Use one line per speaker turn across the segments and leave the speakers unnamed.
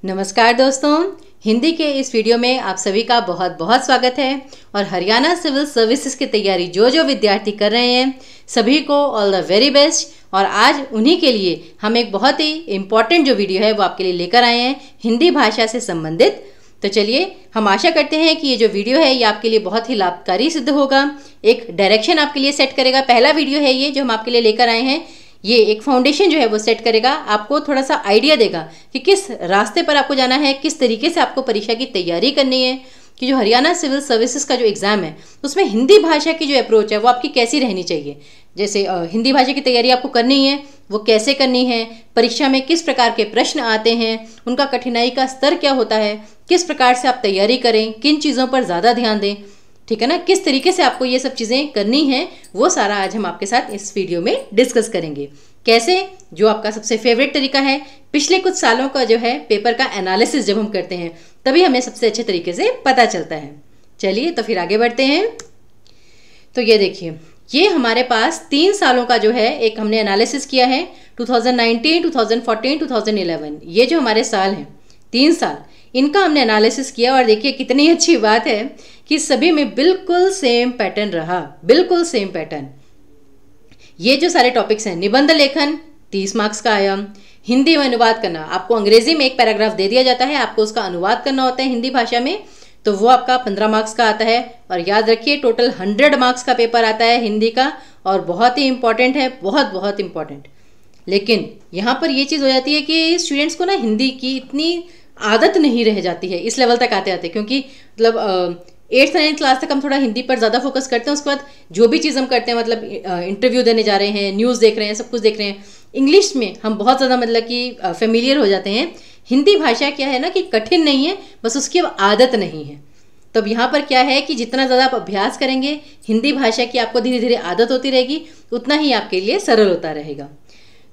नमस्कार दोस्तों, हिंदी के इस वीडियो में आप सभी का बहुत बहुत स्वागत है। और हरियाणा सिविल सर्विसेज की तैयारी जो जो विद्यार्थी कर रहे हैं सभी को ऑल द वेरी बेस्ट। और आज उन्हीं के लिए हम एक बहुत ही इम्पॉर्टेंट जो वीडियो है वो आपके लिए लेकर आए हैं हिंदी भाषा से संबंधित। तो चलिए, हम आशा करते हैं कि ये जो वीडियो है ये आपके लिए बहुत ही लाभकारी सिद्ध होगा, एक डायरेक्शन आपके लिए सेट करेगा। पहला वीडियो है ये जो हम आपके लिए लेकर आए हैं, ये एक फाउंडेशन जो है वो सेट करेगा, आपको थोड़ा सा आइडिया देगा कि किस रास्ते पर आपको जाना है, किस तरीके से आपको परीक्षा की तैयारी करनी है, कि जो हरियाणा सिविल सर्विसेज का जो एग्ज़ाम है उसमें हिंदी भाषा की जो अप्रोच है वो आपकी कैसी रहनी चाहिए। जैसे हिंदी भाषा की तैयारी आपको करनी है वो कैसे करनी है, परीक्षा में किस प्रकार के प्रश्न आते हैं, उनका कठिनाई का स्तर क्या होता है, किस प्रकार से आप तैयारी करें, किन चीज़ों पर ज़्यादा ध्यान दें, ठीक है ना, किस तरीके से आपको ये सब चीज़ें करनी हैं, वो सारा आज हम आपके साथ इस वीडियो में डिस्कस करेंगे। कैसे, जो आपका सबसे फेवरेट तरीका है, पिछले कुछ सालों का जो है पेपर का एनालिसिस जब हम करते हैं तभी हमें सबसे अच्छे तरीके से पता चलता है। चलिए तो फिर आगे बढ़ते हैं। तो ये देखिए, ये हमारे पास 3 सालों का जो है एक हमने एनालिसिस किया है, 2019, 2014, 2011। ये जो हमारे साल हैं 3 साल, इनका हमने एनालिसिस किया और देखिए कितनी अच्छी बात है कि सभी में बिल्कुल सेम पैटर्न रहा, बिल्कुल सेम पैटर्न। ये जो सारे टॉपिक्स हैं, निबंध लेखन 30 मार्क्स का आया, हिंदी में अनुवाद करना, आपको अंग्रेजी में एक पैराग्राफ दे दिया जाता है, आपको उसका अनुवाद करना होता है हिंदी भाषा में, तो वो आपका 15 मार्क्स का आता है। और याद रखिए टोटल 100 मार्क्स का पेपर आता है हिंदी का, और बहुत ही इंपॉर्टेंट है, बहुत बहुत इंपॉर्टेंट। लेकिन यहाँ पर ये चीज़ हो जाती है कि स्टूडेंट्स को ना हिंदी की इतनी आदत नहीं रह जाती है इस लेवल तक आते आते, क्योंकि मतलब 8th 9th क्लास तक हम थोड़ा हिंदी पर ज़्यादा फोकस करते हैं। उसके बाद जो भी चीज़ हम करते हैं, मतलब इंटरव्यू देने जा रहे हैं, न्यूज़ देख रहे हैं, सब कुछ देख रहे हैं, इंग्लिश में हम बहुत ज़्यादा मतलब कि फेमिलियर हो जाते हैं। हिंदी भाषा क्या है ना कि कठिन नहीं है, बस उसकी अब आदत नहीं है। तो अब यहाँ पर क्या है कि जितना ज़्यादा आप अभ्यास करेंगे हिंदी भाषा की, आपको धीरे धीरे आदत होती रहेगी, उतना ही आपके लिए सरल होता रहेगा।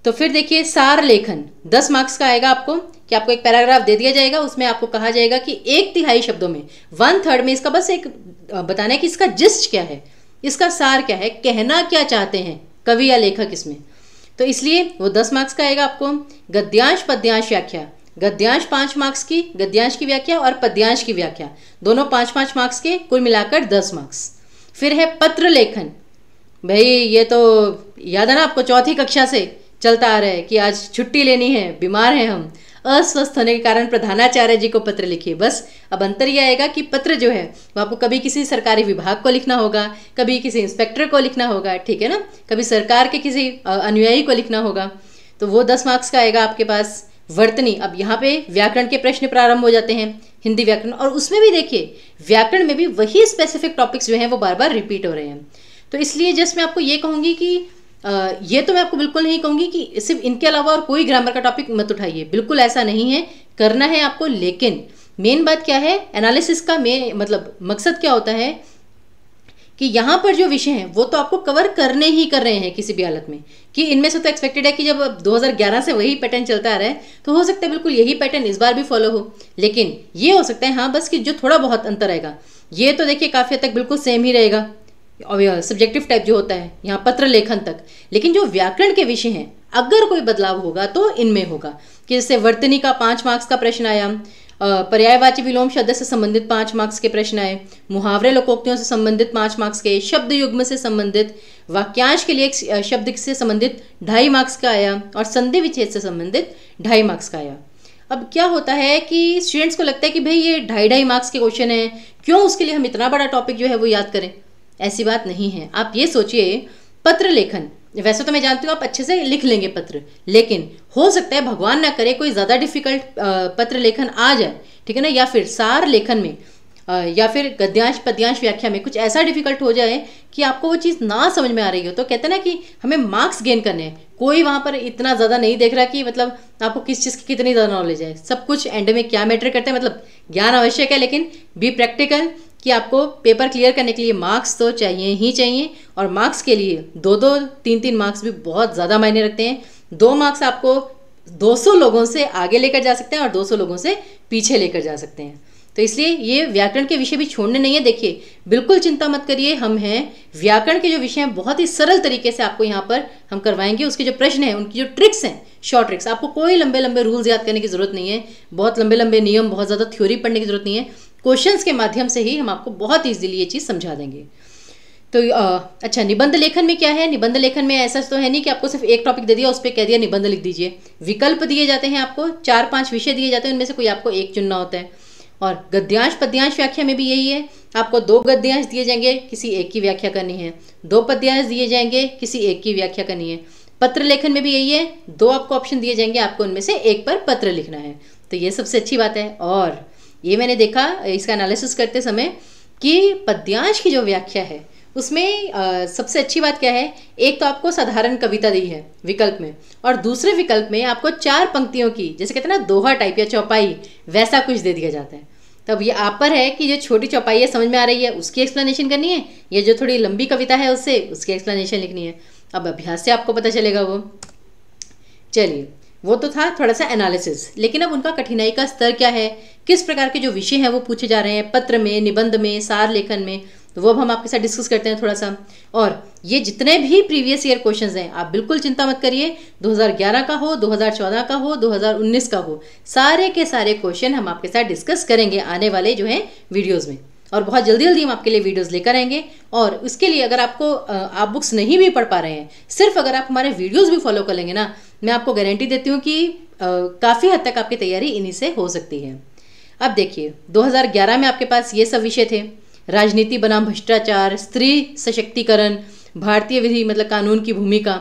तो फिर देखिए, सार लेखन 10 मार्क्स का आएगा आपको, कि आपको एक पैराग्राफ दे दिया जाएगा, उसमें आपको कहा जाएगा कि 1/3 शब्दों में, 1/3 में इसका बस एक बताना है कि इसका जिस्ट क्या है, इसका सार क्या है, कहना क्या चाहते हैं कवि या लेखक इसमें। तो इसलिए वो 10 मार्क्स का आएगा आपको। गद्यांश पद्यांश व्याख्या, गद्यांश 5 मार्क्स की, गद्यांश की व्याख्या और पद्यांश की व्याख्या दोनों 5-5 मार्क्स के, कुल मिलाकर 10 मार्क्स। फिर है पत्र लेखन, भाई ये तो याद है ना आपको, 4th कक्षा से चलता आ रहा है कि आज छुट्टी लेनी है, बीमार हैं हम, अस्वस्थ होने के कारण प्रधानाचार्य जी को पत्र लिखिए। बस अब अंतर यह आएगा कि पत्र जो है वो आपको कभी किसी सरकारी विभाग को लिखना होगा, कभी किसी इंस्पेक्टर को लिखना होगा, ठीक है ना, कभी सरकार के किसी अनुयायी को लिखना होगा, तो वो 10 मार्क्स का आएगा आपके पास। वर्तनी, अब यहाँ पे व्याकरण के प्रश्न प्रारंभ हो जाते हैं, हिंदी व्याकरण, और उसमें भी देखिए व्याकरण में भी वही स्पेसिफिक टॉपिक्स जो हैं वो बार बार रिपीट हो रहे हैं। तो इसलिए जस्ट मैं आपको ये कहूँगी कि ये तो मैं आपको बिल्कुल नहीं कहूँगी कि सिर्फ इनके अलावा और कोई ग्रामर का टॉपिक मत उठाइए, बिल्कुल ऐसा नहीं है, करना है आपको। लेकिन मेन बात क्या है, एनालिसिस का मेन मतलब मकसद क्या होता है कि यहाँ पर जो विषय हैं वो तो आपको कवर करने ही कर रहे हैं किसी भी हालत में, कि इनमें से तो एक्सपेक्टेड है कि जब 2011 से वही पैटर्न चलता आ रहा है तो हो सकता है बिल्कुल यही पैटर्न इस बार भी फॉलो हो। लेकिन ये हो सकता है हाँ बस कि जो थोड़ा बहुत अंतर आएगा, ये तो देखिए काफ़ी हद तक बिल्कुल सेम ही रहेगा, और सब्जेक्टिव टाइप जो होता है यहाँ पत्र लेखन तक। लेकिन जो व्याकरण के विषय हैं अगर कोई बदलाव होगा तो इनमें होगा, कि जैसे वर्तनी का 5 मार्क्स का प्रश्न आया, पर्यायवाची विलोम शब्द से संबंधित 5 मार्क्स के प्रश्न आए, मुहावरे लोकोक्तियों से संबंधित 5 मार्क्स के, शब्द युग्म से संबंधित, वाक्यांश के लिए एक शब्द से संबंधित 2.5 मार्क्स का आया, और संधि विच्छेद से संबंधित 2.5 मार्क्स का आया। अब क्या होता है कि स्टूडेंट्स को लगता है कि भाई ये 2.5 मार्क्स के क्वेश्चन है, क्यों उसके लिए हम इतना बड़ा टॉपिक जो है वो याद करें। ऐसी बात नहीं है। आप ये सोचिए, पत्र लेखन, वैसे तो मैं जानती हूँ आप अच्छे से लिख लेंगे पत्र, लेकिन हो सकता है भगवान ना करे कोई ज़्यादा डिफिकल्ट पत्र लेखन आ जाए, ठीक है ना, या फिर सार लेखन में या फिर गद्यांश पद्यांश व्याख्या में कुछ ऐसा डिफिकल्ट हो जाए कि आपको वो चीज़ ना समझ में आ रही हो। तो कहते हैं ना कि हमें मार्क्स गेन करने हैं, कोई वहाँ पर इतना ज़्यादा नहीं देख रहा कि मतलब आपको किस चीज़ की कितनी ज़्यादा नॉलेज है। सब कुछ एंड में क्या मैटर करता है, मतलब ज्ञान आवश्यक है, लेकिन बी प्रैक्टिकल, कि आपको पेपर क्लियर करने के लिए मार्क्स तो चाहिए ही चाहिए। और मार्क्स के लिए 2-2 3-3 मार्क्स भी बहुत ज़्यादा मायने रखते हैं। 2 मार्क्स आपको 200 लोगों से आगे लेकर जा सकते हैं और 200 लोगों से पीछे लेकर जा सकते हैं। तो इसलिए ये व्याकरण के विषय भी छोड़ने नहीं है। देखिए बिल्कुल चिंता मत करिए, हम हैं व्याकरण के जो विषय हैं बहुत ही सरल तरीके से आपको यहाँ पर हम करवाएंगे। उसके जो प्रश्न हैं, उनकी जो ट्रिक्स हैं, शॉर्ट ट्रिक्स, आपको कोई लंबे लंबे रूल्स याद करने की जरूरत नहीं है, बहुत लंबे लंबे नियम, बहुत ज़्यादा थ्योरी पढ़ने की जरूरत नहीं है। क्वेश्चंस के माध्यम से ही हम आपको बहुत ईजिली ये चीज़ समझा देंगे। तो अच्छा, निबंध लेखन में क्या है? निबंध लेखन में ऐसा तो है नहीं कि आपको सिर्फ एक टॉपिक दे दिया, उस पर कह दिया निबंध लिख दीजिए। विकल्प दिए जाते हैं, आपको 4-5 विषय दिए जाते हैं, उनमें से कोई आपको एक चुनना होता है। और गद्यांश पद्यांश व्याख्या में भी यही है, आपको 2 गद्यांश दिए जाएंगे, किसी एक की व्याख्या करनी है। 2 पद्यांश दिए जाएंगे, किसी एक की व्याख्या करनी है। पत्र लेखन में भी यही है, 2 आपको ऑप्शन दिए जाएंगे, आपको उनमें से एक पर पत्र लिखना है। तो ये सबसे अच्छी बात है। और ये मैंने देखा इसका एनालिसिस करते समय कि पद्यांश की जो व्याख्या है उसमें सबसे अच्छी बात क्या है, एक तो आपको साधारण कविता दी है विकल्प में, और दूसरे विकल्प में आपको 4 पंक्तियों की, जैसे कहते हैं ना दोहा टाइप या चौपाई, वैसा कुछ दे दिया जाता है। तब ये आप पर है कि जो छोटी चौपाई है समझ में आ रही है उसकी एक्सप्लेनेशन करनी है, या जो थोड़ी लंबी कविता है उससे उसकी एक्सप्लेनेशन लिखनी है। अब अभ्यास से आपको पता चलेगा वो। चलिए, वो तो था थोड़ा सा एनालिसिस, लेकिन अब उनका कठिनाई का स्तर क्या है, किस प्रकार के जो विषय हैं वो पूछे जा रहे हैं पत्र में, निबंध में, सार लेखन में, तो वो अब हम आपके साथ डिस्कस करते हैं थोड़ा सा। और ये जितने भी प्रीवियस ईयर क्वेश्चंस हैं, आप बिल्कुल चिंता मत करिए, 2011 का हो, 2014 का हो, 2019 का हो, सारे के सारे क्वेश्चन हम आपके साथ डिस्कस करेंगे आने वाले जो है वीडियोज़ में। और बहुत जल्दी जल्दी हम आपके लिए वीडियोस लेकर आएंगे। और उसके लिए अगर आपको आप बुक्स नहीं भी पढ़ पा रहे हैं, सिर्फ अगर आप हमारे वीडियोस भी फॉलो कर लेंगे ना, मैं आपको गारंटी देती हूँ कि काफ़ी हद तक आपकी तैयारी इन्हीं से हो सकती है। अब देखिए, 2011 में आपके पास ये सब विषय थे, राजनीति बनाम भ्रष्टाचार, स्त्री सशक्तिकरण, भारतीय विधि मतलब कानून की भूमिका,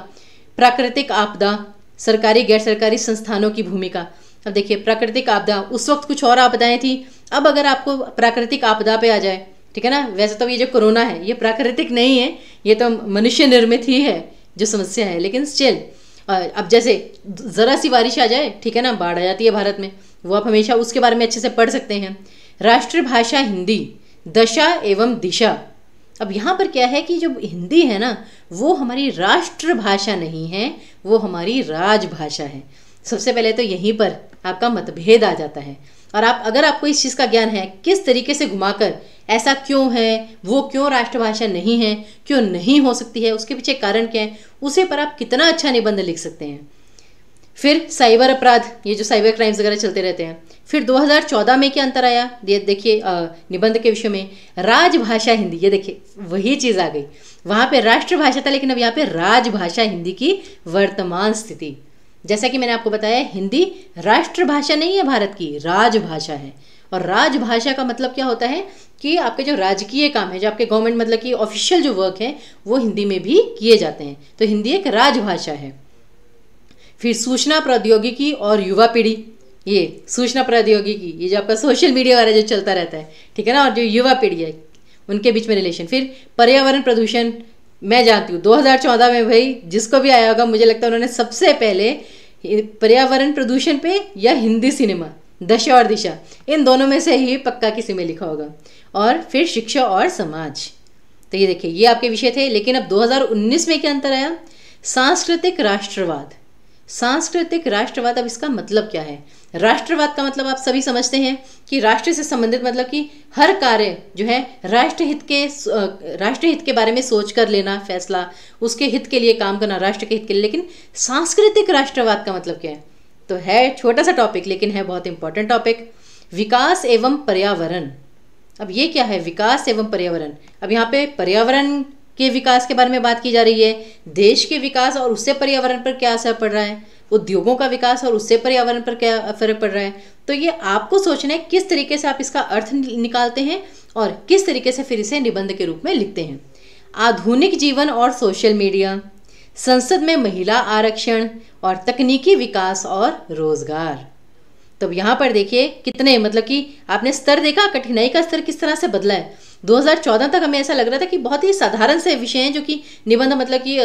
प्राकृतिक आपदा, सरकारी गैर सरकारी संस्थानों की भूमिका। अब देखिए, प्राकृतिक आपदा, उस वक्त कुछ और आपदाएं थी, अब अगर आपको प्राकृतिक आपदा पे आ जाए, ठीक है ना, वैसे तो ये जो कोरोना है ये प्राकृतिक नहीं है, ये तो मनुष्य निर्मित ही है जो समस्या है, लेकिन स्टिल अब जैसे ज़रा सी बारिश आ जाए, ठीक है ना, बाढ़ आ जाती है भारत में, वो आप हमेशा उसके बारे में अच्छे से पढ़ सकते हैं। राष्ट्रभाषा हिंदी, दशा एवं दिशा। अब यहाँ पर क्या है कि जो हिंदी है ना, वो हमारी राष्ट्रभाषा नहीं है, वो हमारी राजभाषा है। सबसे पहले तो यहीं पर आपका मतभेद आ जाता है। और अगर आपको इस चीज़ का ज्ञान है, किस तरीके से घुमाकर ऐसा क्यों है, वो क्यों राष्ट्रभाषा नहीं है, क्यों नहीं हो सकती है, उसके पीछे कारण क्या है, उसे पर आप कितना अच्छा निबंध लिख सकते हैं। फिर साइबर अपराध, ये जो साइबर क्राइम्स वगैरह चलते रहते हैं। फिर 2014 में क्या अंतर आया, देखिए निबंध के विषय में राजभाषा हिंदी, ये देखिए वही चीज़ आ गई, वहाँ पे राष्ट्रभाषा था लेकिन अब यहाँ पे राजभाषा हिंदी की वर्तमान स्थिति। जैसा कि मैंने आपको बताया, हिंदी राष्ट्रभाषा नहीं है भारत की, राजभाषा है। और राजभाषा का मतलब क्या होता है कि आपके जो राजकीय काम है, जो आपके गवर्नमेंट मतलब कि ऑफिशियल जो वर्क है, वो हिंदी में भी किए जाते हैं, तो हिंदी एक राजभाषा है। फिर सूचना प्रौद्योगिकी और युवा पीढ़ी, ये सूचना प्रौद्योगिकी, ये जो आपका सोशल मीडिया वाला जो चलता रहता है, ठीक है ना, और जो युवा पीढ़ी है उनके बीच में रिलेशन। फिर पर्यावरण प्रदूषण, मैं जानती हूँ 2014 में भाई जिसको भी आया होगा, मुझे लगता है उन्होंने सबसे पहले पर्यावरण प्रदूषण पे या हिंदी सिनेमा, दशा और दिशा, इन दोनों में से ही पक्का किसी में लिखा होगा। और फिर शिक्षा और समाज, तो ये देखिए ये आपके विषय थे। लेकिन अब 2019 में क्या अंतर आया, सांस्कृतिक राष्ट्रवाद। सांस्कृतिक राष्ट्रवाद, अब इसका मतलब क्या है? राष्ट्रवाद का मतलब आप सभी समझते हैं कि राष्ट्र से संबंधित मतलब कि हर कार्य जो है राष्ट्रहित के बारे में सोच कर लेना फैसला, उसके हित के लिए काम करना, राष्ट्र के हित के लिए। लेकिन सांस्कृतिक राष्ट्रवाद का मतलब क्या है? तो है छोटा सा टॉपिक लेकिन है बहुत इंपॉर्टेंट टॉपिक, विकास एवं पर्यावरण। अब ये क्या है, विकास एवं पर्यावरण? अब यहाँ पे पर्यावरण के विकास के बारे में बात की जा रही है, देश के विकास और उससे पर्यावरण पर क्या असर पड़ रहा है, उद्योगों का विकास और उससे पर्यावरण पर क्या फर्क पड़ रहा है। तो ये आपको सोचना है किस तरीके से आप इसका अर्थ निकालते हैं और किस तरीके से फिर इसे निबंध के रूप में लिखते हैं। आधुनिक जीवन और सोशल मीडिया, संसद में महिला आरक्षण और तकनीकी विकास और रोजगार। तो यहाँ पर देखिए कितने मतलब कि आपने स्तर देखा, कठिनाई का स्तर किस तरह से बदला है। 2014 तक हमें ऐसा लग रहा था कि बहुत ही साधारण से विषय हैं जो कि निबंध मतलब कि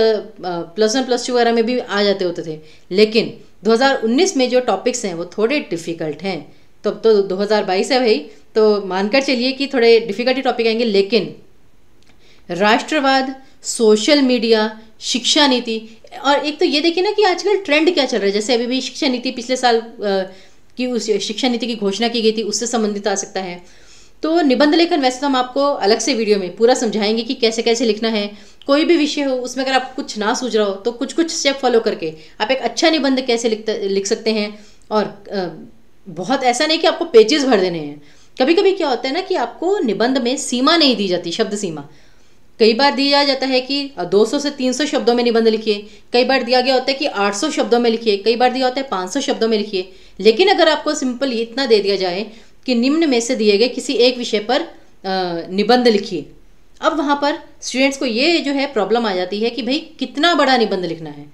+1 +2 वगैरह में भी आ जाते होते थे, लेकिन 2019 में जो टॉपिक्स हैं वो थोड़े डिफ़िकल्ट हैं। तो अब तो 2022 है भाई, तो मानकर चलिए कि थोड़े डिफ़िकल्टी टॉपिक आएंगे, लेकिन राष्ट्रवाद, सोशल मीडिया, शिक्षा नीति, और एक तो ये देखिए ना कि आजकल ट्रेंड क्या चल रहा है। जैसे अभी भी शिक्षा नीति पिछले साल कि उस शिक्षा नीति की घोषणा की गई थी उससे संबंधित आ सकता है। तो निबंध लेखन वैसे तो हम आपको अलग से वीडियो में पूरा समझाएंगे कि कैसे कैसे लिखना है। कोई भी विषय हो उसमें अगर आप कुछ ना सूझ रहा हो तो कुछ कुछ स्टेप फॉलो करके आप एक अच्छा निबंध कैसे लिख सकते हैं। और बहुत ऐसा नहीं कि आपको पेजेस भर देने हैं। कभी कभी क्या होता है ना कि आपको निबंध में सीमा नहीं दी जाती, शब्द सीमा। कई बार दिया जाता है कि 200 से 300 शब्दों में निबंध लिखिए, कई बार दिया गया होता है कि 800 शब्दों में लिखिए, कई बार दिया होता है 500 शब्दों में लिखिए। लेकिन अगर आपको सिंपल इतना दे दिया जाए कि निम्न में से दिए गए किसी एक विषय पर निबंध लिखिए, अब वहाँ पर स्टूडेंट्स को ये जो है प्रॉब्लम आ जाती है कि भाई कितना बड़ा निबंध लिखना है,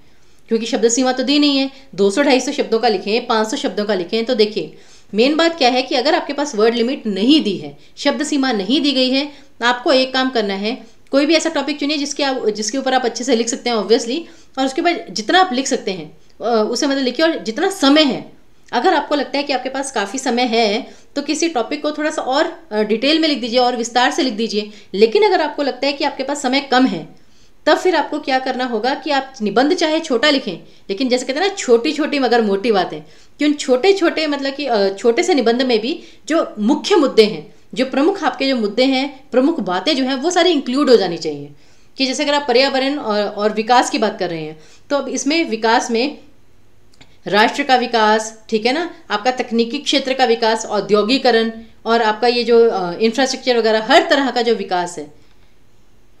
क्योंकि शब्द सीमा तो दी नहीं है। 200-250 शब्दों का लिखें, 500 शब्दों का लिखें। तो देखिए मेन बात क्या है कि अगर आपके पास वर्ड लिमिट नहीं दी है, शब्द सीमा नहीं दी गई है, आपको एक काम करना है, कोई भी ऐसा टॉपिक चुनिए जिसके ऊपर आप अच्छे से लिख सकते हैं ऑब्वियसली, और उसके बाद जितना आप लिख सकते हैं उसे मतलब लिखिए। और जितना समय है, अगर आपको लगता है कि आपके पास काफ़ी समय है तो किसी टॉपिक को थोड़ा सा और डिटेल में लिख दीजिए और विस्तार से लिख दीजिए। लेकिन अगर आपको लगता है कि आपके पास समय कम है, तब फिर आपको क्या करना होगा कि आप निबंध चाहे छोटा लिखें, लेकिन जैसे कहते हैं ना छोटी छोटी मगर मोटी बातें, कि उन छोटे छोटे मतलब कि छोटे से निबंध में भी जो मुख्य मुद्दे हैं, जो प्रमुख आपके जो मुद्दे हैं, प्रमुख बातें जो हैं वो सारी इंक्लूड हो जानी चाहिए। कि जैसे अगर आप पर्यावरण और विकास की बात कर रहे हैं तो अब इसमें विकास में राष्ट्र का विकास, ठीक है ना, आपका तकनीकी क्षेत्र का विकास, औद्योगिकरण और आपका ये जो इंफ्रास्ट्रक्चर वगैरह हर तरह का जो विकास है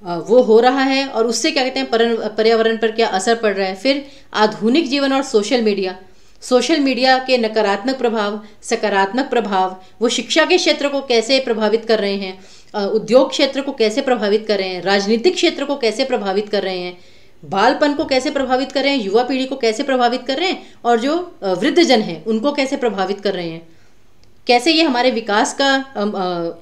वो हो रहा है, और उससे क्या कहते हैं पर्यावरण पर क्या असर पड़ रहा है। फिर आधुनिक जीवन और सोशल मीडिया के नकारात्मक प्रभाव, सकारात्मक प्रभाव, वो शिक्षा के क्षेत्र को कैसे प्रभावित कर रहे हैं, उद्योग क्षेत्र को कैसे प्रभावित कर रहे हैं, राजनीतिक क्षेत्र को कैसे प्रभावित कर रहे हैं, बालपन को कैसे प्रभावित कर रहे हैं, युवा पीढ़ी को कैसे प्रभावित कर रहे हैं, और जो वृद्धजन हैं उनको कैसे प्रभावित कर रहे हैं, कैसे ये हमारे विकास का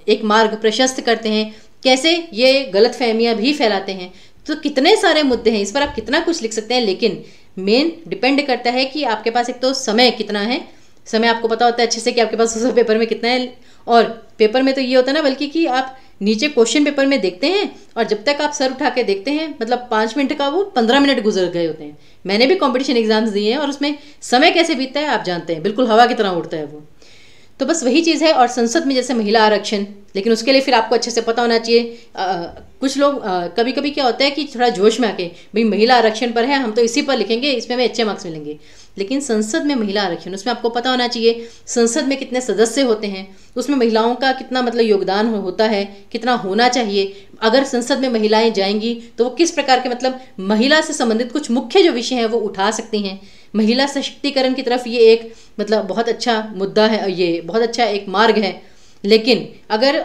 एक मार्ग प्रशस्त करते हैं, कैसे ये गलतफहमियां भी फैलाते हैं। तो कितने सारे मुद्दे हैं, इस पर आप कितना कुछ लिख सकते हैं। लेकिन मेन डिपेंड करता है कि आपके पास एक तो समय कितना है, समय आपको पता होता है अच्छे से कि आपके पास उस पेपर में कितना है। और पेपर में तो ये होता है ना बल्कि कि आप नीचे क्वेश्चन पेपर में देखते हैं और जब तक आप सर उठा के देखते हैं मतलब 5 मिनट का वो 15 मिनट गुजर गए होते हैं। मैंने भी कंपटीशन एग्जाम्स दिए हैं और उसमें समय कैसे बीतता है आप जानते हैं, बिल्कुल हवा की तरह उड़ता है वो। तो बस वही चीज़ है। और संसद में जैसे महिला आरक्षण, लेकिन उसके लिए फिर आपको अच्छे से पता होना चाहिए। कुछ लोग कभी कभी क्या होता है कि थोड़ा जोश में आके भाई महिला आरक्षण पर है, हम तो इसी पर लिखेंगे, इसमें हमें अच्छे मार्क्स मिलेंगे। लेकिन संसद में महिला आरक्षण, उसमें आपको पता होना चाहिए संसद में कितने सदस्य होते हैं, उसमें महिलाओं का कितना मतलब योगदान होता है, कितना होना चाहिए। अगर संसद में महिलाएं जाएंगी तो वो किस प्रकार के मतलब महिला से संबंधित कुछ मुख्य जो विषय हैं वो उठा सकती हैं। महिला सशक्तिकरण की तरफ ये एक मतलब बहुत अच्छा मुद्दा है, ये बहुत अच्छा एक मार्ग है। लेकिन अगर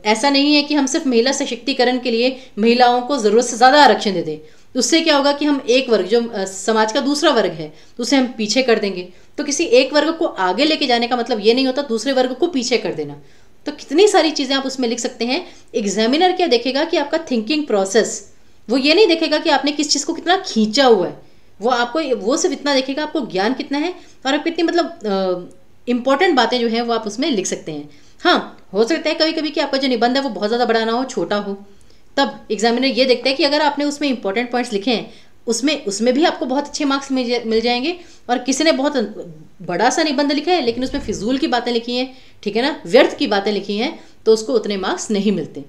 ऐसा नहीं है कि हम सिर्फ महिला सशक्तिकरण के लिए महिलाओं को ज़रूरत से ज़्यादा आरक्षण दे दें, उससे क्या होगा कि हम एक वर्ग जो समाज का दूसरा वर्ग है तो उसे हम पीछे कर देंगे। तो किसी एक वर्ग को आगे लेके जाने का मतलब ये नहीं होता दूसरे वर्ग को पीछे कर देना। तो कितनी सारी चीज़ें आप उसमें लिख सकते हैं। एग्जामिनर क्या देखेगा कि आपका थिंकिंग प्रोसेस, वो ये नहीं देखेगा कि आपने किस चीज़ को कितना खींचा हुआ है, वो आपको वो सिर्फ इतना देखेगा आपको ज्ञान कितना है और आप कितनी मतलब इंपॉर्टेंट बातें जो हैं वो आप उसमें लिख सकते हैं। हाँ, हो सकता है कभी कभी कि आपका जो निबंध है वो बहुत ज़्यादा बड़ा ना हो, छोटा हो, तब एग्जामिनर ये देखता है कि अगर आपने उसमें इंपॉर्टेंट पॉइंट्स लिखे हैं उसमें भी आपको बहुत अच्छे मार्क्स मिल जाएंगे। और किसी ने बहुत बड़ा सा निबंध लिखा है लेकिन उसमें फिजूल की बातें लिखी हैं, ठीक है ना, व्यर्थ की बातें लिखी हैं, तो उसको उतने मार्क्स नहीं मिलते।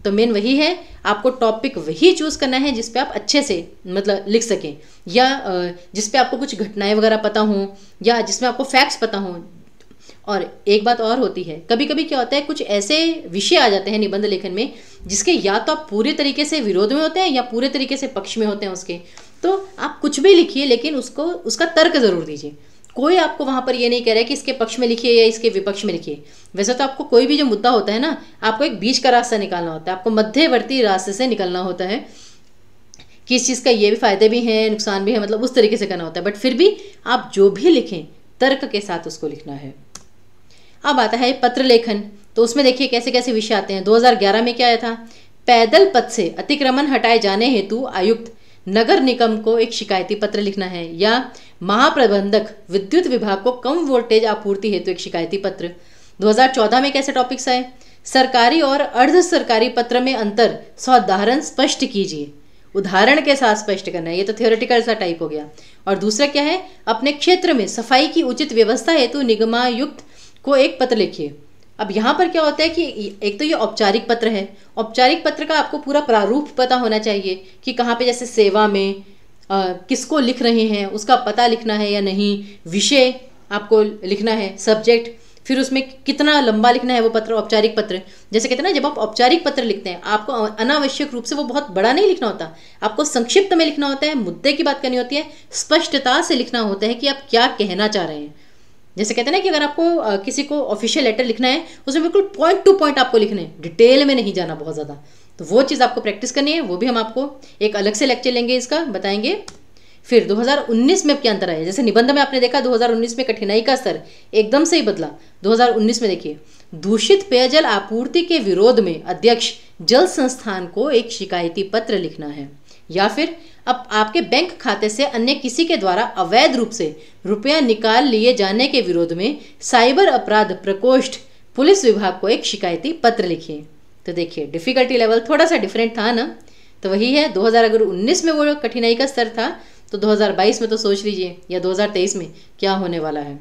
तो मेन वही है, आपको टॉपिक वही चूज़ करना है जिस पे आप अच्छे से मतलब लिख सकें, या जिस पे आपको कुछ घटनाएं वगैरह पता हों, या जिसमें आपको फैक्ट्स पता हों। और एक बात और होती है, कभी कभी क्या होता है कुछ ऐसे विषय आ जाते हैं निबंध लेखन में जिसके या तो आप पूरे तरीके से विरोध में होते हैं या पूरे तरीके से पक्ष में होते हैं उसके। तो आप कुछ भी लिखिए लेकिन उसका तर्क ज़रूर दीजिए। कोई आपको वहाँ पर ये नहीं कह रहा है कि इसके पक्ष में लिखिए या इसके विपक्ष में लिखिए। वैसे तो आपको कोई भी जो मुद्दा होता है ना, आपको एक बीच का रास्ता निकालना होता है, आपको मध्यवर्ती रास्ते से निकलना होता है कि इस चीज़ का ये भी फ़ायदे भी हैं नुकसान भी है, मतलब उस तरीके से करना होता है। बट फिर भी आप जो भी लिखें तर्क के साथ उसको लिखना है। अब आता है पत्र लेखन, तो उसमें देखिए कैसे कैसे विषय आते हैं। 2011 में क्या आया था, पैदल पथ से अतिक्रमण हटाए जाने हेतु आयुक्त नगर निगम को एक शिकायती पत्र लिखना है, या महाप्रबंधक विद्युत विभाग को कम वोल्टेज आपूर्ति हेतु एक शिकायती पत्र। 2014 में कैसे टॉपिक्स आए, सरकारी और अर्ध सरकारी पत्र में अंतर सावधान स्पष्ट कीजिए। उदाहरण के साथ स्पष्ट करना है, ये तो थियोरेटिकल सा टाइप हो गया। और दूसरा क्या है, अपने क्षेत्र में सफाई की उचित व्यवस्था हेतु निगमायुक्त को एक पत्र लिखिए। अब यहाँ पर क्या होता है कि एक तो ये औपचारिक पत्र है, औपचारिक पत्र का आपको पूरा प्रारूप पता होना चाहिए कि कहाँ पे जैसे सेवा में किसको लिख रहे हैं उसका पता लिखना है या नहीं, विषय आपको लिखना है, सब्जेक्ट, फिर उसमें कितना लंबा लिखना है वो पत्र, औपचारिक पत्र। जैसे कहते हैं ना, जब आप औपचारिक पत्र लिखते हैं आपको अनावश्यक रूप से वो बहुत बड़ा नहीं लिखना होता, आपको संक्षिप्त में लिखना होता है, मुद्दे की बात करनी होती है, स्पष्टता से लिखना होता है कि आप क्या कहना चाह रहे हैं। जैसे कहते हैं ना कि अगर आपको किसी को ऑफिशियल लेटर लिखना है उसमें बिल्कुल पॉइंट टू पॉइंट आपको लिखना है, डिटेल में नहीं जाना बहुत ज़्यादा, तो वो चीज़ आपको प्रैक्टिस करनी है। वो भी हम आपको एक अलग से लेक्चर लेंगे, इसका बताएंगे। फिर 2019 में क्या अंतर आया, जैसे निबंध में आपने देखा 2019 में कठिनाई का स्तर एकदम से ही बदला। 2019 में देखिए, दूषित पेयजल आपूर्ति के विरोध में अध्यक्ष जल संस्थान को एक शिकायती पत्र लिखना है, या फिर अब आपके बैंक खाते से अन्य किसी के द्वारा अवैध रूप से रुपया निकाल लिए जाने के विरोध में साइबर अपराध प्रकोष्ठ पुलिस विभाग को एक शिकायती पत्र लिखिए। तो देखिए डिफिकल्टी लेवल थोड़ा सा डिफरेंट था ना, तो वही है 2019 में वो कठिनाई का स्तर था, तो 2022 में तो सोच लीजिए या 2023 में क्या होने वाला है।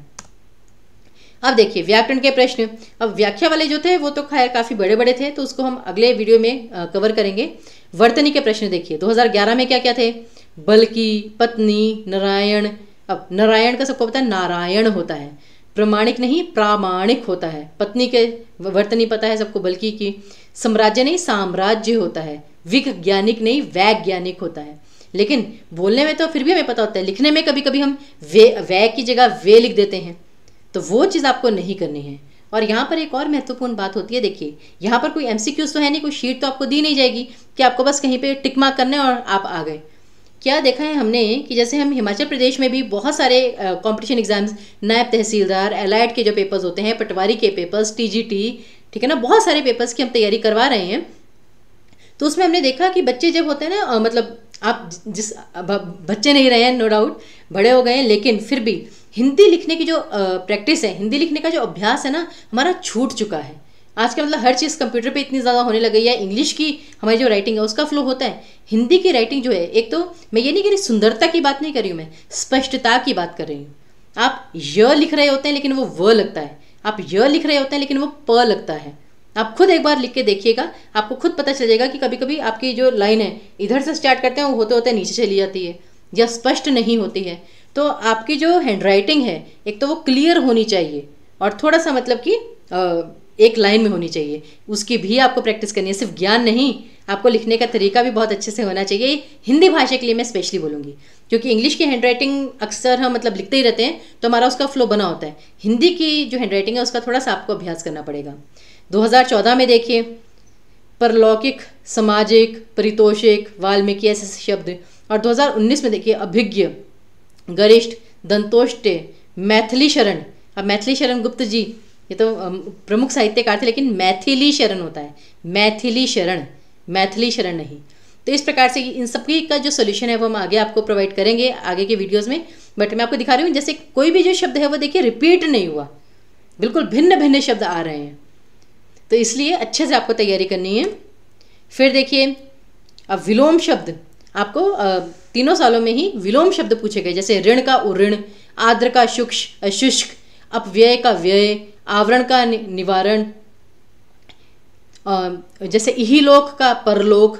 अब देखिए व्याकरण के प्रश्न। अब व्याख्या वाले जो थे वो तो खैर काफ़ी बड़े बड़े थे, तो उसको हम अगले वीडियो में कवर करेंगे। वर्तनी के प्रश्न देखिए 2011 में क्या क्या थे, बल्कि, पत्नी, नारायण। अब नारायण का सबको पता है नारायण होता है, प्रमाणिक नहीं प्रामाणिक होता है। पत्नी के वर्तनी पता है सबको, बल्कि की। साम्राज्य नहीं साम्राज्य होता है, विज्ञानिक नहीं वैज्ञानिक होता है। लेकिन बोलने में तो फिर भी हमें पता होता है, लिखने में कभी कभी हम वै की जगह वे लिख देते हैं, तो वो चीज़ आपको नहीं करनी है। और यहाँ पर एक और महत्वपूर्ण बात होती है, देखिए यहाँ पर कोई एमसीक्यूज तो है नहीं, कोई शीट तो आपको दी नहीं जाएगी कि आपको बस कहीं पे टिक मार्क करना है और आप आ गए। क्या देखा है हमने कि जैसे हम हिमाचल प्रदेश में भी बहुत सारे कंपटीशन एग्जाम्स, नायब तहसीलदार, एलाइड के जो पेपर्स होते हैं, पटवारी के पेपर्स, टीजीटी, ठीक है ना, बहुत सारे पेपर्स की हम तैयारी करवा रहे हैं। तो उसमें हमने देखा कि बच्चे जब होते हैं ना, मतलब आप जिस बच्चे नहीं रहे हैं नो डाउट, बड़े हो गए हैं, लेकिन फिर भी हिंदी लिखने की जो प्रैक्टिस है, हिंदी लिखने का जो अभ्यास है ना, हमारा छूट चुका है। आजकल मतलब हर चीज़ कंप्यूटर पे इतनी ज़्यादा होने लग गई है। इंग्लिश की हमारी जो राइटिंग है उसका फ्लो होता है, हिंदी की राइटिंग जो है, एक तो मैं ये नहीं कह रही सुंदरता की बात नहीं कर रही हूँ, मैं स्पष्टता की बात कर रही हूँ। आप य लिख रहे होते हैं लेकिन वो व लगता है, आप य लिख रहे होते हैं लेकिन वो प लगता है। आप खुद एक बार लिख के देखिएगा, आपको खुद पता चल जाएगा कि कभी कभी आपकी जो लाइन है इधर से स्टार्ट करते हैं, वो होते होते नीचे चली जाती है या स्पष्ट नहीं होती है। तो आपकी जो हैंड राइटिंग है एक तो वो क्लियर होनी चाहिए और थोड़ा सा मतलब कि एक लाइन में होनी चाहिए, उसकी भी आपको प्रैक्टिस करनी है। सिर्फ ज्ञान नहीं, आपको लिखने का तरीका भी बहुत अच्छे से होना चाहिए। हिंदी भाषा के लिए मैं स्पेशली बोलूँगी, क्योंकि इंग्लिश की हैंड राइटिंग अक्सर हम मतलब लिखते ही रहते हैं तो हमारा उसका फ्लो बना होता है। हिंदी की जो हैंड राइटिंग है उसका थोड़ा सा आपको अभ्यास करना पड़ेगा। 2014 में देखिए परलौकिक, सामाजिक, परितोषिक, वाल्मीकि ऐसे शब्द। और 2019 में देखिए अभिज्ञ, गरिष्ठ, दंतोष्ट्य, मैथिली शरण। अब मैथिली शरण गुप्त जी ये तो प्रमुख साहित्यकार थे, लेकिन मैथिली शरण होता है, मैथिली शरण, मैथिली शरण नहीं। तो इस प्रकार से इन सबकी का जो सोल्यूशन है वो हम आगे आपको प्रोवाइड करेंगे आगे के वीडियोस में। बट मैं आपको दिखा रही हूँ जैसे कोई भी जो शब्द है वो देखिए रिपीट नहीं हुआ, बिल्कुल भिन्न भिन्न शब्द आ रहे हैं, तो इसलिए अच्छे से आपको तैयारी करनी है। फिर देखिए अब विलोम शब्द, आपको तीनों सालों में ही विलोम शब्द पूछे गए, जैसे ऋण का उऋण, आर्द्र का शुष्क, अपव्यय का व्यय, आवरण का निवारण, जैसे इहलोक का परलोक।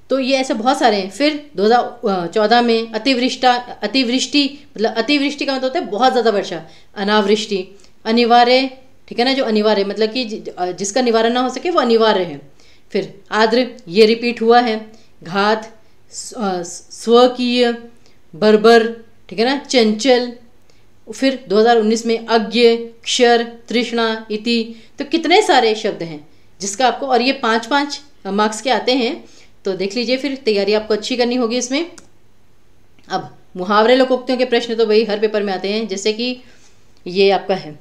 तो ये ऐसे बहुत सारे हैं। फिर 2014 में अतिवृष्टि मतलब अतिवृष्टि का मतलब होता है बहुत ज़्यादा वर्षा, अनावृष्टि, अनिवार्य, ठीक है ना, जो अनिवार्य मतलब कि जिसका निवारण ना हो सके वो अनिवार्य है। फिर आर्द्र ये रिपीट हुआ है, घात, स्वकीय, बर्बर, ठीक है ना, चंचल। फिर 2019 में अज्ञ, क्षर, तृष्णा, इति। तो कितने सारे शब्द हैं जिसका आपको, और ये 5-5 मार्क्स के आते हैं, तो देख लीजिए। फिर तैयारी आपको अच्छी करनी होगी इसमें। अब मुहावरे लोकोक्तियों के प्रश्न तो भाई हर पेपर में आते हैं, जैसे कि ये आपका है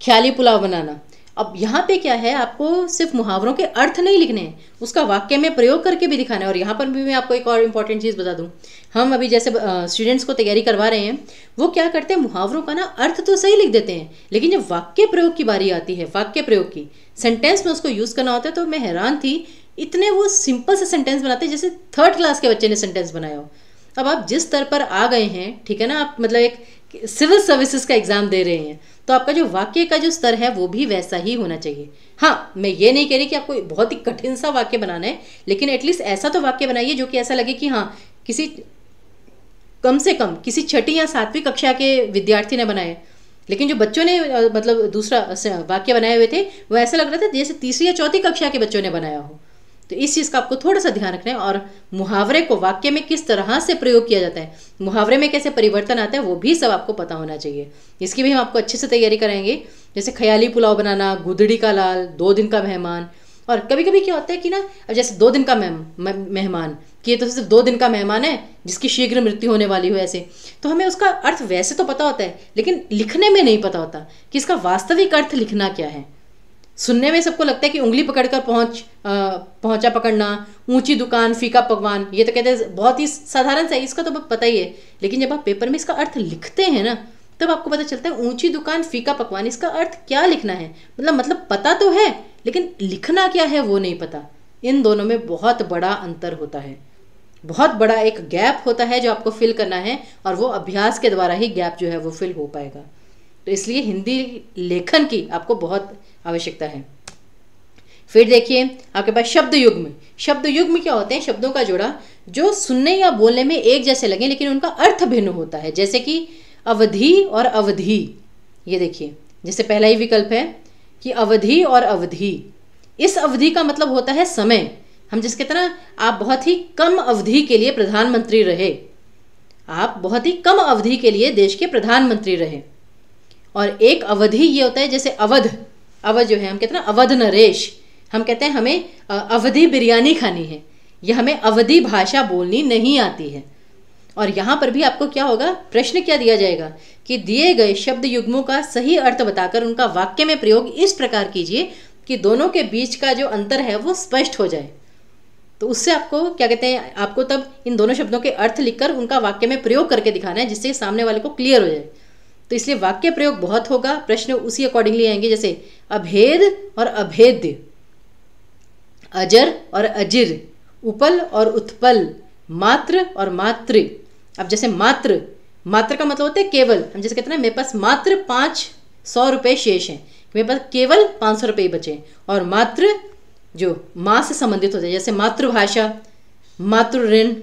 ख्याली पुलाव बनाना। अब यहाँ पे क्या है, आपको सिर्फ मुहावरों के अर्थ नहीं लिखने हैं, उसका वाक्य में प्रयोग करके भी दिखाना है। और यहाँ पर भी मैं आपको एक और इम्पॉर्टेंट चीज़ बता दूँ, हम अभी जैसे स्टूडेंट्स को तैयारी करवा रहे हैं, वो क्या करते हैं मुहावरों का ना अर्थ तो सही लिख देते हैं, लेकिन जब वाक्य प्रयोग की बारी आती है, वाक्य प्रयोग की, सेंटेंस में उसको यूज़ करना होता है, तो मैं हैरान थी इतने वो सिंपल से सेंटेंस बनाते हैं जैसे थर्ड क्लास के बच्चे ने सेंटेंस बनाया हो। अब आप जिस स्तर पर आ गए हैं, ठीक है ना, आप मतलब एक सिविल सर्विसेज का एग्जाम दे रहे हैं, तो आपका जो वाक्य का जो स्तर है वो भी वैसा ही होना चाहिए। हाँ, मैं ये नहीं कह रही कि आपको बहुत ही कठिन सा वाक्य बनाना है, लेकिन एटलीस्ट ऐसा तो वाक्य बनाइए जो कि ऐसा लगे कि हाँ किसी कम से कम किसी छठी या सातवीं कक्षा के विद्यार्थी ने बनाए। लेकिन जो बच्चों ने मतलब दूसरा वाक्य बनाए हुए थे वो ऐसा लग रहा था जैसे तीसरी या चौथी कक्षा के बच्चों ने बनाया हो। तो इस चीज़ का आपको थोड़ा सा ध्यान रखना है। और मुहावरे को वाक्य में किस तरह से प्रयोग किया जाता है, मुहावरे में कैसे परिवर्तन आता है, वो भी सब आपको पता होना चाहिए। इसकी भी हम आपको अच्छे से तैयारी कराएंगे, जैसे ख्याली पुलाव बनाना, गुदड़ी का लाल, 2 दिन का मेहमान। और कभी कभी क्या होता है कि ना, अब जैसे 2 दिन का मेहमान कि ये तो सिर्फ 2 दिन का मेहमान है जिसकी शीघ्र मृत्यु होने वाली हो, ऐसे तो हमें उसका अर्थ वैसे तो पता होता है, लेकिन लिखने में नहीं पता होता कि इसका वास्तविक अर्थ लिखना क्या है। सुनने में सबको लगता है कि उंगली पकड़कर पहुंचा पकड़ना, ऊंची दुकान, फीका पकवान, ये तो कहते हैं बहुत ही साधारण सा है, इसका तो पता ही है। लेकिन जब आप पेपर में इसका अर्थ लिखते हैं ना, तब आपको पता चलता है ऊंची दुकान, फीका पकवान, इसका अर्थ क्या लिखना है। मतलब पता तो है, लेकिन लिखना क्या है वो नहीं पता। इन दोनों में बहुत बड़ा अंतर होता है, बहुत बड़ा एक गैप होता है जो आपको फिल करना है, और वो अभ्यास के द्वारा ही गैप जो है वो फिल हो पाएगा। तो इसलिए हिंदी लेखन की आपको बहुत आवश्यकता है। फिर देखिए आपके पास शब्द युग्म। शब्द युग्म क्या होते हैं? शब्दों का जोड़ा जो सुनने या बोलने में एक जैसे लगे लेकिन उनका अर्थ भिन्न होता है। जैसे कि अवधि और अवधि, ये देखिए जैसे पहला ही विकल्प है कि अवधि और अवधि। इस अवधि का मतलब होता है समय। हम जिस कहते हैं ना, आप बहुत ही कम अवधि के लिए प्रधानमंत्री रहे, आप बहुत ही कम अवधि के लिए देश के प्रधानमंत्री रहे। और एक अवधि ये होता है जैसे अवध, अवध जो है हम कहते हैं ना अवध नरेश, हम कहते हैं हमें अवधि बिरयानी खानी है, या हमें अवधि भाषा बोलनी नहीं आती है। और यहाँ पर भी आपको क्या होगा, प्रश्न क्या दिया जाएगा कि दिए गए शब्द युग्मों का सही अर्थ बताकर उनका वाक्य में प्रयोग इस प्रकार कीजिए कि दोनों के बीच का जो अंतर है वो स्पष्ट हो जाए। तो उससे आपको क्या कहते हैं, आपको तब इन दोनों शब्दों के अर्थ लिखकर उनका वाक्य में प्रयोग करके दिखाना है, जिससे सामने वाले को क्लियर हो जाए। तो इसलिए वाक्य प्रयोग बहुत होगा, प्रश्न उसी अकॉर्डिंगली आएंगे, जैसे अभेद और अभेद्य, अजर और अजिर, उपल और उत्पल, मात्र और मातृ। अब जैसे मात्र, मात्र का मतलब होता है केवल। हम जैसे कहते हैं ना मेरे पास मात्र 500 रुपये शेष हैं, मेरे पास केवल 500 रुपये बचे। और मात्र जो माँ से संबंधित होता है, जैसे मातृभाषा, मातृ ऋण,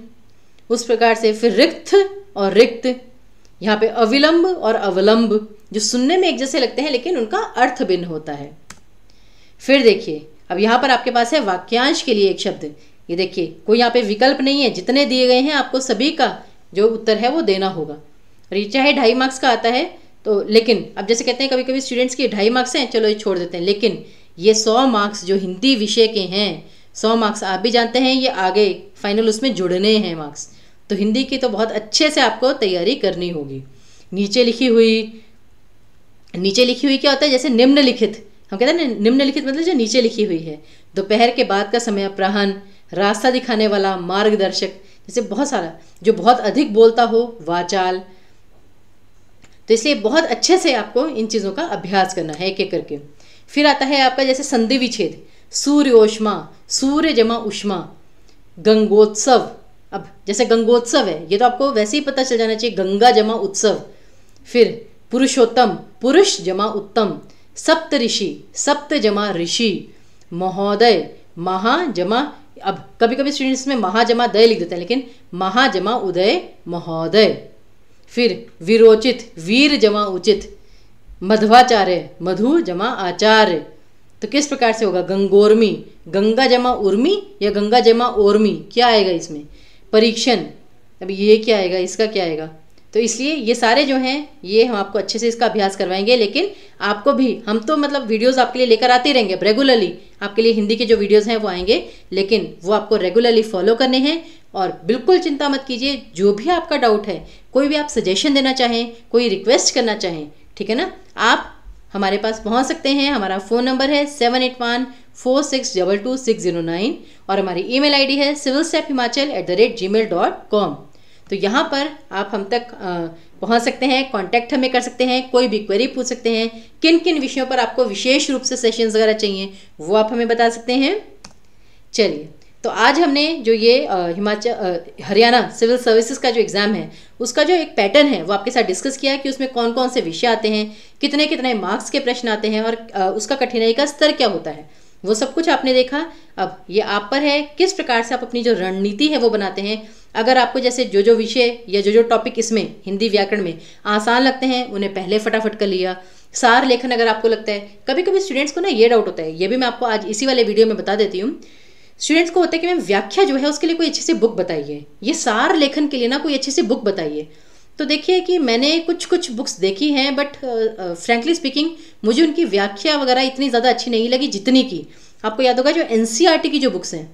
उस प्रकार से। फिर रिक्त और रिक्त, यहाँ पे अविलंब और अवलंब, जो सुनने में एक जैसे लगते हैं लेकिन उनका अर्थ भिन्न होता है। फिर देखिए अब यहाँ पर आपके पास है वाक्यांश के लिए एक शब्द। ये देखिए कोई यहाँ पे विकल्प नहीं है, जितने दिए गए हैं आपको सभी का जो उत्तर है वो देना होगा। और ये चाहे 2.5 मार्क्स का आता है तो, लेकिन अब जैसे कहते हैं कभी कभी स्टूडेंट्स के 2.5 मार्क्स हैं, चलो ये छोड़ देते हैं, लेकिन ये 100 मार्क्स जो हिंदी विषय के हैं, 100 मार्क्स आप भी जानते हैं ये आगे फाइनल उसमें जुड़ने हैं मार्क्स। तो हिंदी की तो बहुत अच्छे से आपको तैयारी करनी होगी। नीचे लिखी हुई क्या होता है, जैसे निम्नलिखित, हम कहते हैं ना निम्नलिखित मतलब जो नीचे लिखी हुई है। दोपहर के बाद का समय, अपराह्न, रास्ता दिखाने वाला, मार्गदर्शक, जैसे बहुत सारा जो बहुत अधिक बोलता हो, वाचाल। तो इसलिए बहुत अच्छे से आपको इन चीज़ों का अभ्यास करना है एक एक करके। फिर आता है आपका जैसे संधि विच्छेद, सूर्योष्मा, सूर्य जमा उष्मा, गंगोत्सव। अब जैसे गंगोत्सव है, ये तो आपको वैसे ही पता चल जाना चाहिए, गंगा जमा उत्सव। फिर पुरुषोत्तम, पुरुष जमा उत्तम, सप्त ऋषि, सप्त जमा ऋषि, महोदय, महा जमा, अब कभी कभी स्टूडेंट्स में महा जमा दय लिख देते हैं, लेकिन महा जमा उदय महोदय। फिर विरोचित, वीर जमा उचित, मध्वाचार्य, मधु जमा आचार्य। तो किस प्रकार से होगा, गंगोर्मी, गंगा जमा उर्मी या गंगा जमा ओर्मी, क्या आएगा इसमें, परीक्षण। अब ये क्या आएगा, इसका क्या आएगा। तो इसलिए ये सारे जो हैं ये हम आपको अच्छे से इसका अभ्यास करवाएंगे। लेकिन आपको भी, हम तो मतलब वीडियोस आपके लिए लेकर आते रहेंगे रेगुलरली, आपके लिए हिंदी के जो वीडियोस हैं वो आएंगे, लेकिन वो आपको रेगुलरली फॉलो करने हैं। और बिल्कुल चिंता मत कीजिए, जो भी आपका डाउट है, कोई भी आप सजेशन देना चाहें, कोई रिक्वेस्ट करना चाहें, ठीक है ना, आप हमारे पास पहुंच सकते हैं। हमारा फ़ोन नंबर है 7814622609 और हमारी ईमेल आईडी है civilstepHimachal@gmail.com। तो यहाँ पर आप हम तक पहुँच सकते हैं, कांटेक्ट हमें कर सकते हैं, कोई भी क्वेरी पूछ सकते हैं, किन किन विषयों पर आपको विशेष रूप से सेशंस वगैरह चाहिए वो आप हमें बता सकते हैं। चलिए, तो आज हमने जो ये हरियाणा सिविल सर्विसेज का जो एग्ज़ाम है उसका जो एक पैटर्न है वो आपके साथ डिस्कस किया है कि उसमें कौन कौन से विषय आते हैं, कितने कितने मार्क्स के प्रश्न आते हैं और उसका कठिनाई का स्तर क्या होता है, वो सब कुछ आपने देखा। अब ये आप पर है किस प्रकार से आप अपनी जो रणनीति है वो बनाते हैं। अगर आपको जैसे जो विषय या जो टॉपिक इसमें हिंदी व्याकरण में आसान लगते हैं उन्हें पहले फटाफट कर लिया। सार लेखन अगर आपको लगता है, कभी कभी स्टूडेंट्स को ना ये डाउट होता है, ये भी मैं आपको आज इसी वाले वीडियो में बता देती हूँ। स्टूडेंट्स को होता है कि मैम व्याख्या जो है उसके लिए कोई अच्छी सी बुक बताइए, ये सार लेखन के लिए ना कोई अच्छी सी बुक बताइए। तो देखिए कि मैंने कुछ बुक्स देखी हैं, बट फ्रैंकली स्पीकिंग मुझे उनकी व्याख्या वगैरह इतनी ज़्यादा अच्छी नहीं लगी जितनी की आपको याद होगा जो एनसीईआरटी की जो बुक्स हैं,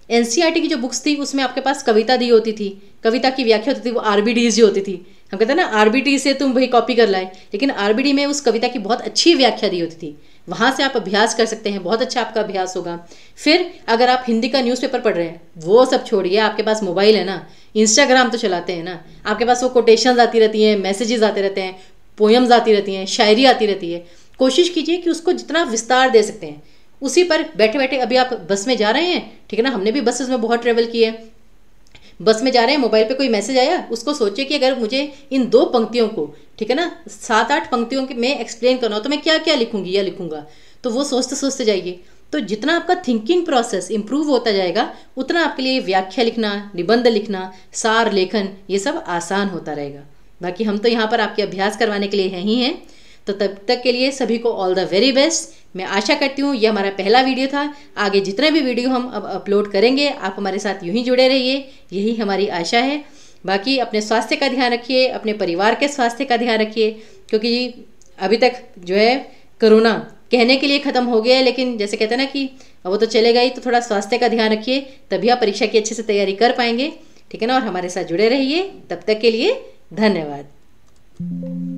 एनसीईआरटी की जो बुक्स थी उसमें आपके पास कविता दी होती थी, कविता की व्याख्या होती थी, वो आरबीडीज जो होती थी। हम कहते हैं ना आरबीडी से तुम वही कॉपी कर लाए, लेकिन आरबीडी में उस कविता की बहुत अच्छी व्याख्या दी होती थी। वहाँ से आप अभ्यास कर सकते हैं, बहुत अच्छा आपका अभ्यास होगा। फिर अगर आप हिंदी का न्यूज़पेपर पढ़ रहे हैं वो सब छोड़िए, आपके पास मोबाइल है ना, इंस्टाग्राम तो चलाते हैं ना, आपके पास वो कोटेशंस आती रहती हैं, मैसेजेस आते रहते हैं, पोएम्स आती रहती हैं, शायरी आती रहती है। कोशिश कीजिए कि उसको जितना विस्तार दे सकते हैं उसी पर बैठे बैठे, अभी आप बस में जा रहे हैं, ठीक है ना, हमने भी बसेस में बहुत ट्रेवल किया है, बस में जा रहे हैं, मोबाइल पे कोई मैसेज आया, उसको सोचिए कि अगर मुझे इन 2 पंक्तियों को, ठीक है ना, 7-8 पंक्तियों में एक्सप्लेन करना हो तो मैं क्या क्या लिखूंगी या लिखूंगा, तो वो सोचते सोचते जाइए। तो जितना आपका थिंकिंग प्रोसेस इंप्रूव होता जाएगा उतना आपके लिए व्याख्या लिखना, निबंध लिखना, सार लेखन ये सब आसान होता रहेगा। बाकी हम तो यहाँ पर आपके अभ्यास करवाने के लिए हैं ही हैं। तो तब तक के लिए सभी को ऑल द वेरी बेस्ट। मैं आशा करती हूँ ये हमारा पहला वीडियो था, आगे जितने भी वीडियो हम अब अपलोड करेंगे आप हमारे साथ यूं ही जुड़े रहिए, यही हमारी आशा है। बाकी अपने स्वास्थ्य का ध्यान रखिए, अपने परिवार के स्वास्थ्य का ध्यान रखिए, क्योंकि अभी तक जो है कोरोना कहने के लिए ख़त्म हो गया है, लेकिन जैसे कहते हैं ना कि वो तो चलेगा ही, तो थोड़ा स्वास्थ्य का ध्यान रखिए, तभी आप परीक्षा की अच्छे से तैयारी कर पाएंगे, ठीक है ना। और हमारे साथ जुड़े रहिए, तब तक के लिए धन्यवाद।